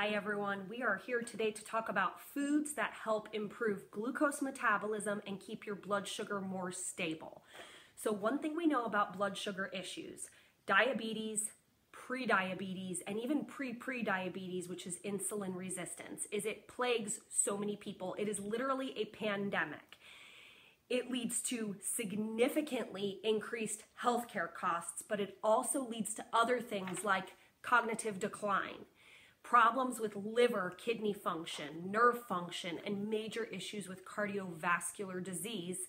Hi everyone, we are here today to talk about foods that help improve glucose metabolism and keep your blood sugar more stable. So one thing we know about blood sugar issues, diabetes, pre-diabetes, and even pre-diabetes, which is insulin resistance, is it plagues so many people. It is literally a pandemic. It leads to significantly increased healthcare costs, but it also leads to other things like cognitive decline, problems with liver, kidney function, nerve function, and major issues with cardiovascular disease,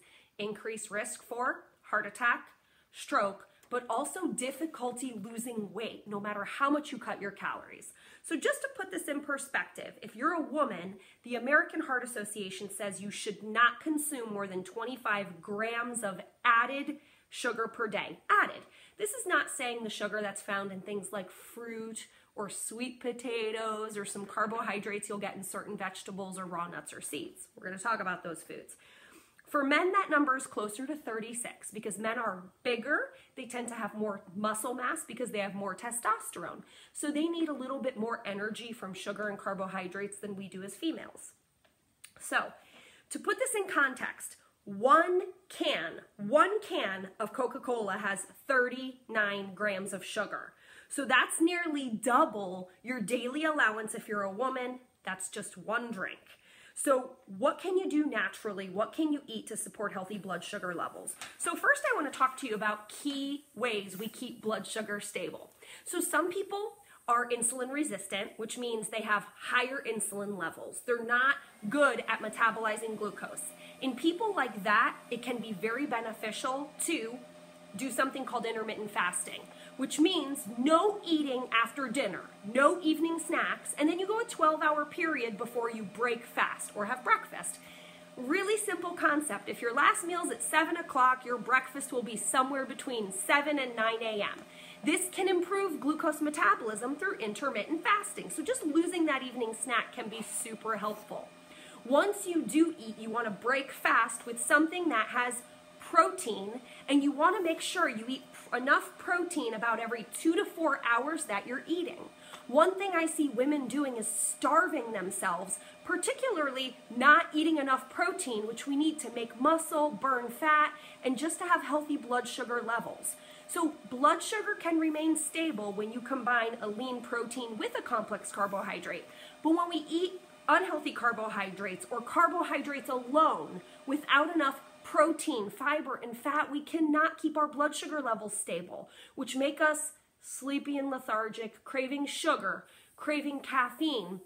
increased risk for heart attack, stroke, but also difficulty losing weight no matter how much you cut your calories. So just to put this in perspective, if you're a woman, the American Heart Association says you should not consume more than 25 grams of added sugar per day. Added. This is not saying the sugar that's found in things like fruit or sweet potatoes or some carbohydrates you'll get in certain vegetables or raw nuts or seeds. We're going to talk about those foods. For men, that number is closer to 36 because men are bigger. They tend to have more muscle mass because they have more testosterone. So they need a little bit more energy from sugar and carbohydrates than we do as females. So to put this in context, one can of Coca-Cola has 39 grams of sugar. So that's nearly double your daily allowance if you're a woman. That's just one drink. So what can you do naturally? What can you eat to support healthy blood sugar levels? So first I want to talk to you about key ways we keep blood sugar stable. So some people are insulin resistant, which means they have higher insulin levels. They're not good at metabolizing glucose. In people like that, it can be very beneficial to do something called intermittent fasting, which means no eating after dinner, no evening snacks, and then you go a 12-hour period before you break fast or have breakfast. Really simple concept. If your last meal's at 7 o'clock, your breakfast will be somewhere between 7 and 9 a.m. This can improve glucose metabolism through intermittent fasting. So just losing that evening snack can be super helpful. Once you do eat, you want to break fast with something that has protein, and you want to make sure you eat enough protein about every 2 to 4 hours that you're eating. One thing I see women doing is starving themselves, particularly not eating enough protein, which we need to make muscle, burn fat, and just to have healthy blood sugar levels. So blood sugar can remain stable when you combine a lean protein with a complex carbohydrate. But when we eat unhealthy carbohydrates or carbohydrates alone without enough protein, fiber, and fat, we cannot keep our blood sugar levels stable, which make us sleepy and lethargic, craving sugar, craving caffeine,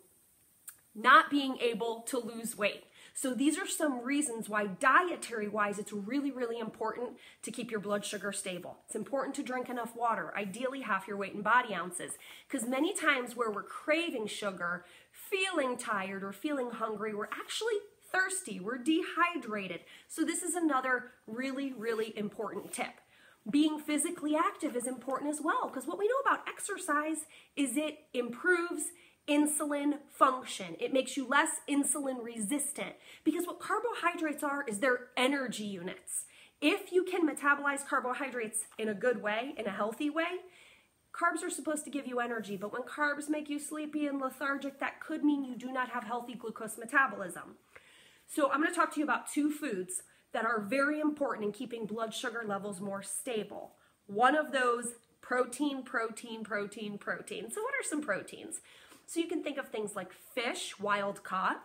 not being able to lose weight. So these are some reasons why dietary-wise it's really, really important to keep your blood sugar stable. It's important to drink enough water, ideally half your weight in body ounces, because many times where we're craving sugar, feeling tired or feeling hungry, we're actually thirsty, we're dehydrated. So this is another really, really important tip. Being physically active is important as well, because what we know about exercise is it improves insulin function. It makes you less insulin resistant, because what carbohydrates are is they're energy units. If you can metabolize carbohydrates in a good way, in a healthy way, carbs are supposed to give you energy, but when carbs make you sleepy and lethargic, that could mean you do not have healthy glucose metabolism. So I'm going to talk to you about two foods that are very important in keeping blood sugar levels more stable. One of those, protein. So what are some proteins? So you can think of things like fish, wild caught,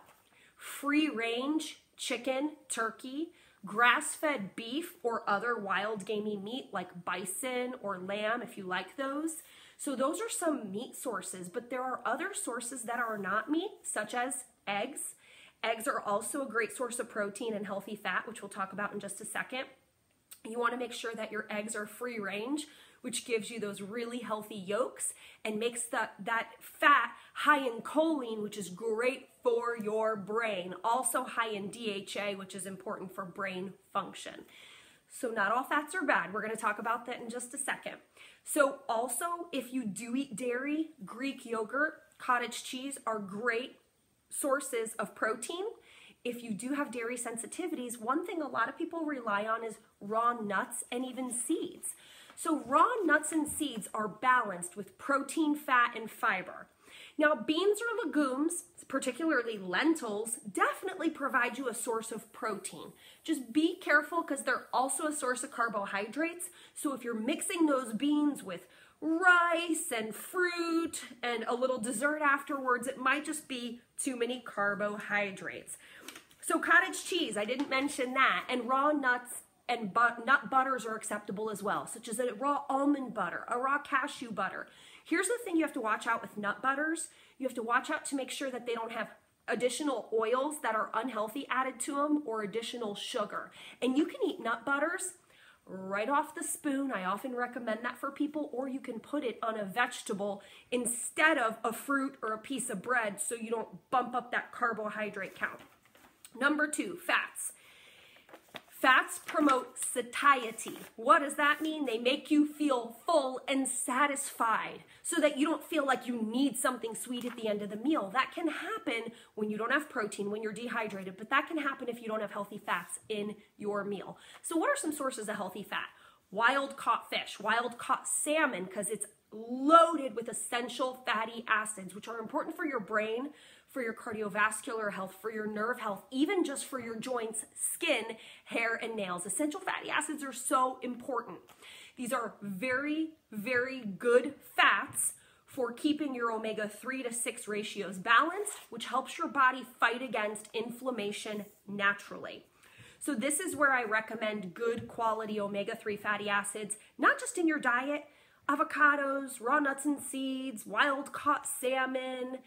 free range, chicken, turkey, grass-fed beef or other wild gamey meat like bison or lamb if you like those. So those are some meat sources, but there are other sources that are not meat, such as eggs. Eggs are also a great source of protein and healthy fat, which we'll talk about in just a second. You want to make sure that your eggs are free range, which gives you those really healthy yolks and makes that fat high in choline, which is great for your brain. Also high in DHA, which is important for brain function. So not all fats are bad. We're going to talk about that in just a second. So also, if you do eat dairy, Greek yogurt, cottage cheese are great sources of protein. If you do have dairy sensitivities, one thing a lot of people rely on is raw nuts and even seeds. So raw nuts and seeds are balanced with protein, fat, and fiber. Now, beans or legumes, particularly lentils, definitely provide you a source of protein. Just be careful because they're also a source of carbohydrates. So if you're mixing those beans with rice and fruit and a little dessert afterwards, it might just be too many carbohydrates. So cottage cheese, I didn't mention that, and raw nuts and nut butters are acceptable as well, such as a raw almond butter, a raw cashew butter. Here's the thing you have to watch out with nut butters. You have to watch out to make sure that they don't have additional oils that are unhealthy added to them or additional sugar. And you can eat nut butters right off the spoon. I often recommend that for people, or you can put it on a vegetable instead of a fruit or a piece of bread so you don't bump up that carbohydrate count. Number 2, fats. Fats promote satiety. What does that mean? They make you feel full and satisfied so that you don't feel like you need something sweet at the end of the meal. That can happen when you don't have protein, when you're dehydrated, but that can happen if you don't have healthy fats in your meal. So what are some sources of healthy fat? Wild caught fish, wild caught salmon, because it's loaded with essential fatty acids, which are important for your brain, for your cardiovascular health, for your nerve health, even just for your joints, skin, hair, and nails. Essential fatty acids are so important. These are very, very good fats for keeping your omega-3 to 6 ratios balanced, which helps your body fight against inflammation naturally. So this is where I recommend good quality omega-3 fatty acids, not just in your diet, avocados, raw nuts and seeds, wild-caught salmon,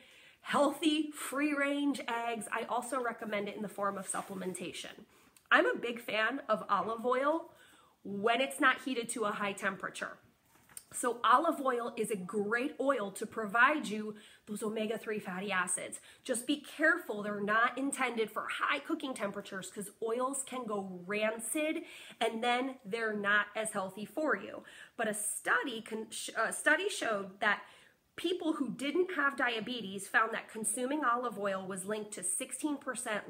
healthy free-range eggs. I also recommend it in the form of supplementation. I'm a big fan of olive oil when it's not heated to a high temperature. So olive oil is a great oil to provide you those omega-3 fatty acids. Just be careful, they're not intended for high cooking temperatures because oils can go rancid and then they're not as healthy for you. But a study showed that people who didn't have diabetes found that consuming olive oil was linked to 16%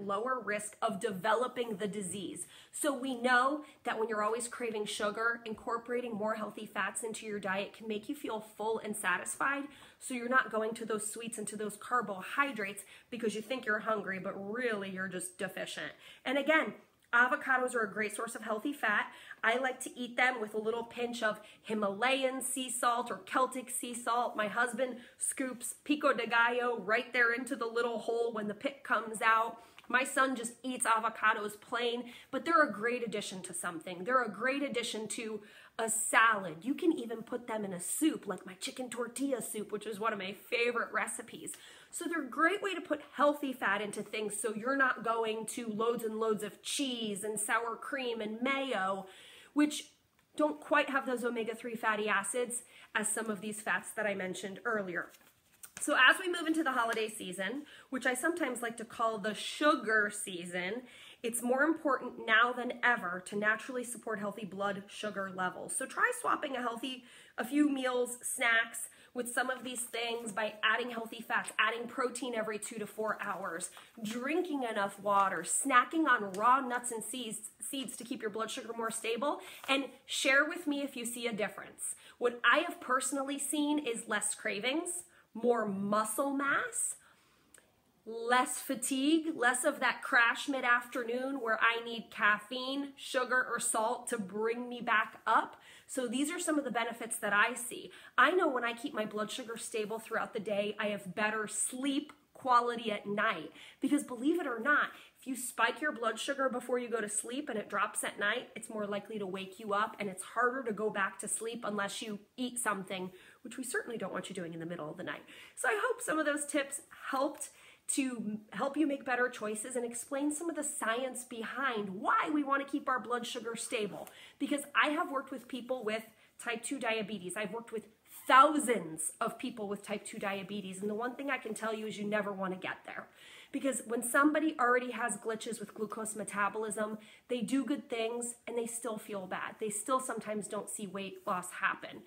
lower risk of developing the disease. So we know that when you're always craving sugar, incorporating more healthy fats into your diet can make you feel full and satisfied. So you're not going to those sweets and to those carbohydrates because you think you're hungry, but really you're just deficient. And again, avocados are a great source of healthy fat. I like to eat them with a little pinch of Himalayan sea salt or Celtic sea salt. My husband scoops pico de gallo right there into the little hole when the pit comes out. My son just eats avocados plain, but they're a great addition to something. They're a great addition to a salad. You can even put them in a soup, like my chicken tortilla soup, which is one of my favorite recipes. So they're a great way to put healthy fat into things so you're not going to loads and loads of cheese and sour cream and mayo, which don't quite have those omega-3 fatty acids as some of these fats that I mentioned earlier. So as we move into the holiday season, which I sometimes like to call the sugar season, it's more important now than ever to naturally support healthy blood sugar levels. So try swapping a few meals, snacks with some of these things by adding healthy fats, adding protein every 2 to 4 hours, drinking enough water, snacking on raw nuts and seeds to keep your blood sugar more stable, and share with me if you see a difference. What I have personally seen is less cravings, more muscle mass, less fatigue, less of that crash mid-afternoon where I need caffeine, sugar, or salt to bring me back up. So these are some of the benefits that I see. I know when I keep my blood sugar stable throughout the day, I have better sleep quality at night. Because believe it or not, if you spike your blood sugar before you go to sleep and it drops at night, it's more likely to wake you up and it's harder to go back to sleep unless you eat something, which we certainly don't want you doing in the middle of the night. So I hope some of those tips helped to help you make better choices and explain some of the science behind why we want to keep our blood sugar stable. Because I have worked with people with type 2 diabetes. I've worked with thousands of people with type 2 diabetes. And the one thing I can tell you is you never want to get there. Because when somebody already has glitches with glucose metabolism, they do good things and they still feel bad. They still sometimes don't see weight loss happen.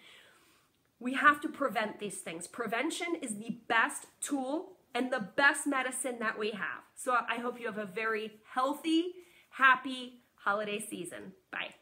We have to prevent these things. Prevention is the best tool and the best medicine that we have. So I hope you have a very healthy, happy holiday season. Bye.